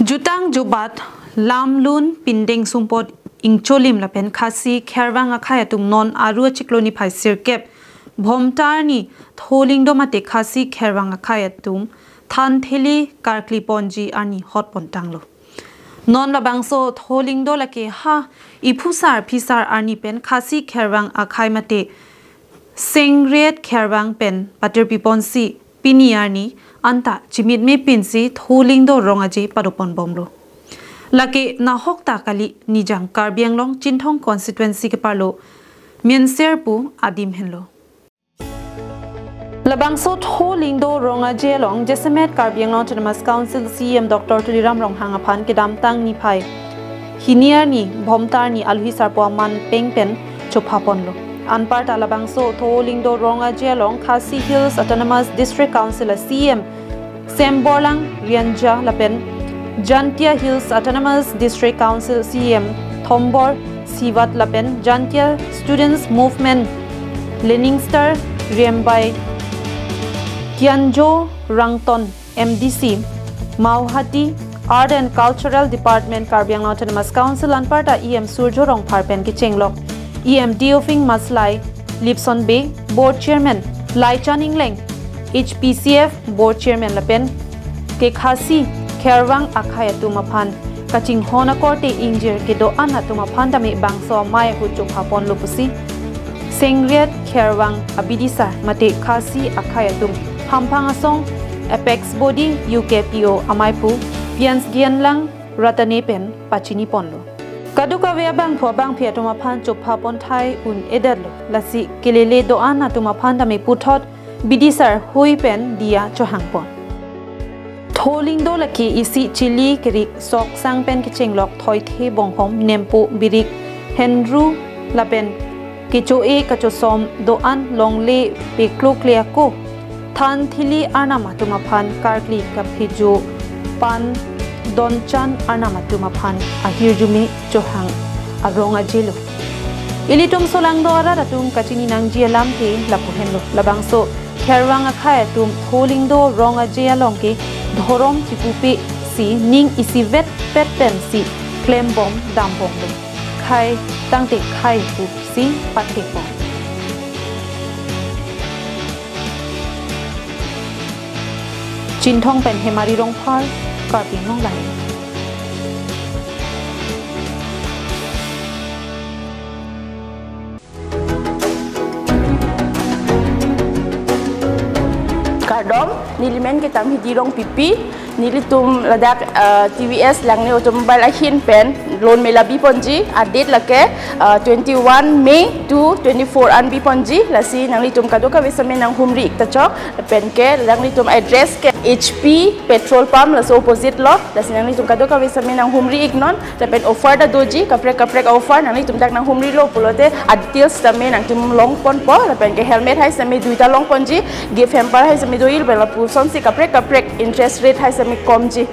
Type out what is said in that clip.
Jutang jubat lamlun pindeng sumpot ingcholim lapen Khasi Kherwang akhei atum non aru chikloni phai sirkep bhomtar ni Thoh Lyngdoh mate Khasi Kherwang akhei atum than theli karkli ponji ani hot pontanglo non labangso Thoh Lyngdoh lake ha iphusar phisar ani pen Khasi Kherwang akhei mate sengret Kherwang pen patir piponsi piniani anta chimit me pinsi Thoh Lyngdoh Rong Aje padopon bomlo lake na hokta kali nijang karbianglong chinthong constituency ke parlo mienserpu adim henlo labangso Thoh Lyngdoh Rong Aje long jesemet karbianglong autonomous council CM Dr. Tuliram Rong Hangaphan ke damtang ni phai hiniar ni bhomtar ni alhi sarpo man pengpen chopaponlo anpar talabangso Thoh Lyngdoh Rong Aje long Khasi Hills Autonomous District Council CM Semborlang Rianja Lapen Jantia Hills Autonomous District Council CM Thombor Sivat Lapen Jantia Students Movement Leningstar Riembai Kianjo Rangton MDC Mauhati Art and Cultural Department Karbiang Autonomous Council Anparta EM Surjorong Parpen Kichenglok EM Diofing Maslai Lipson Bay Board Chairman Lai Chaning Leng HPCF Board Chairman Lapen ke Khasi Kherwang akhei atumaphan kaching hona korte injir ke do an atumaphan dame bangso mai hu chopapon lopusi sengriat Kherwang abidisa mate Khasi akhei atum hamphang asong apex body UKPO amaipu pians gianlang ratane pen pachini ponlo kaduka we bang pho bang phia tumaphan chopapon thai un edadlo lasi kelele do an atumaphan dame puthot bidisar hui pen dia chohangpon Thoh Lyngdoh laki isi chili kirik sok sang pen kichenglok thoi the bonghom nempo birik henru lapen kicho e kacho som do an longle peklo kleako than thili arnama tumaphan karkli kaphiju pan donchan arnama tumaphan ahirjumi johang Rong Aje lo ilitum solang do ara ratum kachini nangji alam the lapuhenlo labangso Kherwang akhei atum Thoh Lyngdoh Rong Aje along ke Dhorom chikupe si ning isi vet pet pen si claim bomb dam bomb khai tangte khai pu si pathek bomb chinthong pen hemari rong phar karping long lai Kardom nilimen kita hidirong pipi nilitum ladak TVS langne automobile ahin pen loan melabi ponji adit lake 21 Mei to 24 anbi ponji lasi nanglitum kadoka vesame nang humri tachok pen ke nanglitum address ke HP petrol pump laso opposite lo lasi nanglitum kadoka vesame nang humri ignon pen offer da doji kaprek offer nanglitum tak nang humri lo pulote adils tame nangtum long pon po pen ke helmet hai same duita long ponji gift hamper hai same doil bela puson si kaprek interest rate hai same komji